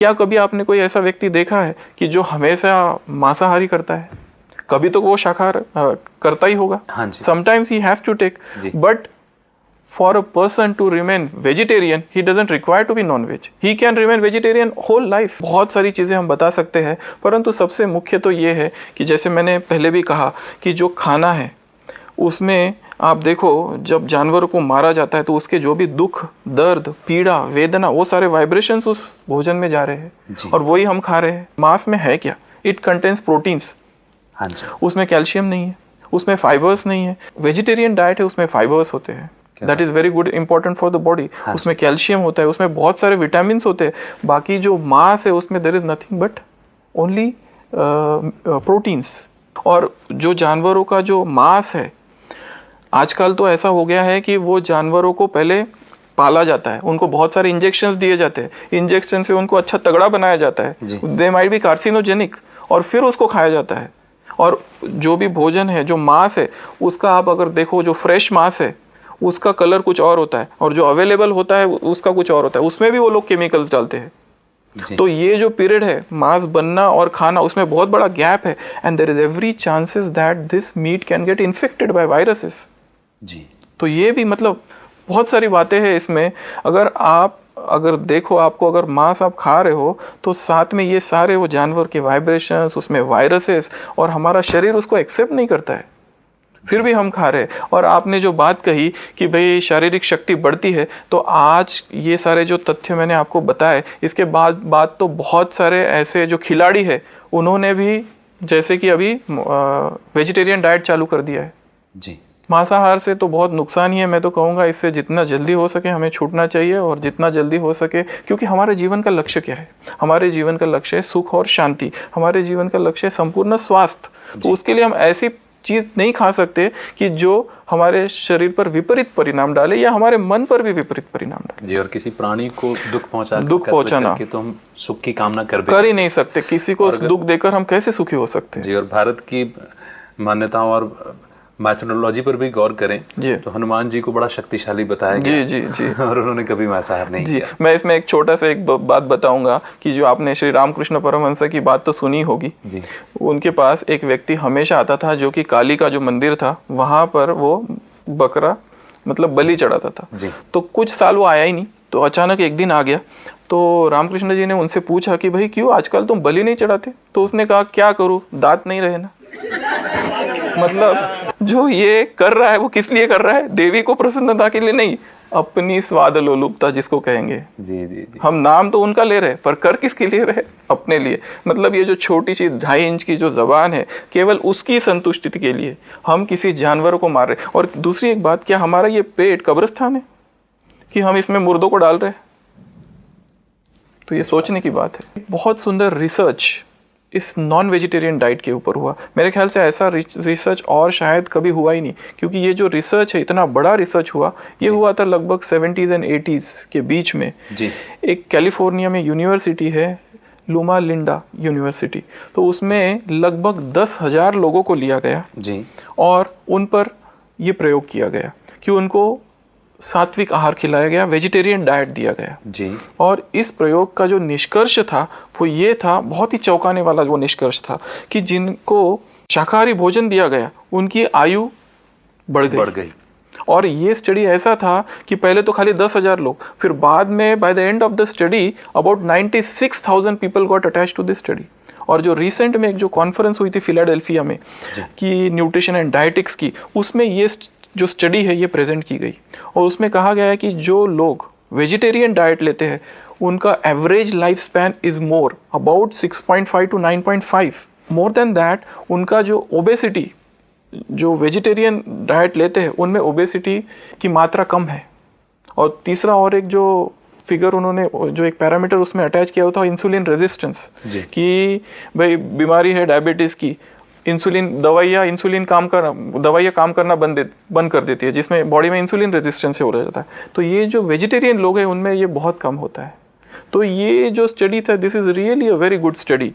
क्या कभी आपने कोई ऐसा व्यक्ति देखा है कि जो हमेशा मांसाहारी करता है? कभी तो वो शाकाहार करता ही होगा. हाँ जी. Sometimes he has to take, but for a person to remain vegetarian, he doesn't require to be non-veg. He can remain vegetarian whole life. बहुत सारी चीज़ें हम बता सकते हैं, परंतु सबसे मुख्य तो ये है कि जैसे मैंने पहले भी कहा कि जो खाना है उसमें आप देखो, जब जानवरों को मारा जाता है तो उसके जो भी दुख, दर्द, पीड़ा, वेदना, वो सारे वाइब्रेशंस उस भोजन में जा रहे हैं और वही हम खा रहे हैं. मांस में है क्या? It contains proteins. हाँ जी. उसमें कैल्शियम नहीं है, उसमें फाइबर्स नहीं है. वेजिटेरियन डाइट है, उसमें फाइबर्स होते हैं. That is very good, important for the body. उसमें कैल्शियम होता है, उसमें बहुत सारे विटामिन होते हैं. बाकी जो मांस है उसमें there is nothing but only proteins. और जो जानवरों का जो मांस है, आजकल तो ऐसा हो गया है कि वो जानवरों को पहले पाला जाता है, उनको बहुत सारे इंजेक्शंस दिए जाते हैं, इंजेक्शन से उनको अच्छा तगड़ा बनाया जाता है. दे माइट बी कार्सिनोजेनिक, और फिर उसको खाया जाता है. और जो भी भोजन है, जो मांस है, उसका आप अगर देखो, जो फ्रेश मांस है उसका कलर कुछ और होता है और जो अवेलेबल होता है उसका कुछ और होता है. उसमें भी वो लोग केमिकल्स डालते हैं. तो ये जो पीरियड है मांस बनना और खाना, उसमें बहुत बड़ा गैप है. And there is every chances that this meat can get infected by viruses. जी. तो ये भी मतलब बहुत सारी बातें हैं इसमें. अगर देखो, आपको अगर मांस आप खा रहे हो तो साथ में ये सारे वो जानवर के वाइब्रेशंस, उसमें वायरसेस, और हमारा शरीर उसको एक्सेप्ट नहीं करता है, फिर भी हम खा रहे हैं. और आपने जो बात कही कि भाई शारीरिक शक्ति बढ़ती है, तो आज ये सारे जो तथ्य मैंने आपको बताए, इसके बाद तो बहुत सारे ऐसे जो खिलाड़ी है उन्होंने भी जैसे कि अभी वेजिटेरियन डाइट चालू कर दिया है. जी. मांसाहार से तो बहुत नुकसान ही है. मैं तो कहूँगा इससे जितना जल्दी हो सके हमें छूटना चाहिए, और जितना जल्दी हो सके, क्योंकि हमारे जीवन का लक्ष्य क्या है? हमारे जीवन का लक्ष्य है सुख और शांति. हमारे जीवन का लक्ष्य है संपूर्ण स्वास्थ्य. तो उसके लिए हम ऐसी चीज़ नहीं खा सकते कि जो हमारे शरीर पर विपरीत परिणाम डाले या हमारे मन पर भी विपरीत परिणाम डाले. जी. और किसी प्राणी को दुख पहुंचाना तो हम सुख की कामना कर ही नहीं सकते. किसी को दुख देकर हम कैसे सुखी हो सकते हैं? जी. और भारत की मान्यताओं और मैथोडोलॉजी पर भी गौर करें तो हनुमान जी को बड़ा शक्तिशाली बताया गया. जी. और उन्होंने कभी मांसाहार नहीं किया. मैं इसमें एक छोटा सा एक बात बताऊंगा कि जो आपने श्री रामकृष्ण परमहंस की बात तो सुनी होगी. जी. उनके पास एक व्यक्ति हमेशा आता था जो कि काली का जो मंदिर था वहां पर वो बकरा मतलब बलि चढ़ाता था. जी. तो कुछ साल वो आया ही नहीं, तो अचानक एक दिन आ गया. तो रामकृष्ण जी ने उनसे पूछा कि भाई क्यों आजकल तुम बलि नहीं चढ़ाते? तो उसने कहा क्या करूं, दांत नहीं रहे ना. मतलब जो ये कर रहा है वो किस लिए कर रहा है? देवी को प्रसन्नता के लिए नहीं, अपनी स्वाद लोलुपता जिसको कहेंगे. जी. हम नाम तो उनका ले रहे पर कर किसके लिए रहे? अपने लिए. मतलब ये जो छोटी सी 2.5 इंच की जो जबान है, केवल उसकी संतुष्टि के लिए हम किसी जानवर को मार रहे. और दूसरी एक बात, क्या हमारा ये पेट कब्रिस्तान है कि हम इसमें मुर्दों को डाल रहे हैं? तो ये सोचने की बात है. बहुत सुंदर रिसर्च इस नॉन वेजिटेरियन डाइट के ऊपर हुआ. मेरे ख्याल से ऐसा रिसर्च और शायद कभी हुआ ही नहीं, क्योंकि ये जो रिसर्च है, इतना बड़ा रिसर्च हुआ, ये हुआ था लगभग 70s एंड 80s के बीच में. जी. एक कैलिफोर्निया में यूनिवर्सिटी है, लूमा लिंडा यूनिवर्सिटी. तो उसमें लगभग 10,000 लोगों को लिया गया. जी. और उन पर ये प्रयोग किया गया कि उनको सात्विक आहार खिलाया गया, वेजिटेरियन डाइट दिया गया. जी. और इस प्रयोग का जो निष्कर्ष था वो ये था, बहुत ही चौंकाने वाला वो निष्कर्ष था कि जिनको शाकाहारी भोजन दिया गया उनकी आयु बढ़ गई. और ये स्टडी ऐसा था कि पहले तो खाली 10,000 लोग, फिर बाद में by the end of the study about 96,000 people got attach to this study. और जो रिसेंट में एक जो कॉन्फ्रेंस हुई थी फिलाडेल्फिया में कि न्यूट्रिशन एंड डाइटिक्स की, उसमें ये जो स्टडी है ये प्रेजेंट की गई. और उसमें कहा गया है कि जो लोग वेजिटेरियन डाइट लेते हैं उनका average life span is more about 6.5 to 9.5. More than that, उनका जो ओबेसिटी, जो वेजिटेरियन डाइट लेते हैं उनमें ओबेसिटी की मात्रा कम है. और तीसरा और एक जो फिगर उन्होंने, जो एक पैरामीटर उसमें अटैच किया हुआ था, इंसुलिन रेजिस्टेंस, कि भाई बीमारी है डायबिटीज़ की, दवाइयाँ काम करना बंद कर देती है, जिसमें बॉडी में इंसुलिन रेजिस्टेंस हो जाता है. तो ये जो वेजिटेरियन लोग हैं उनमें ये बहुत कम होता है. तो ये जो स्टडी था, this is really a very good study.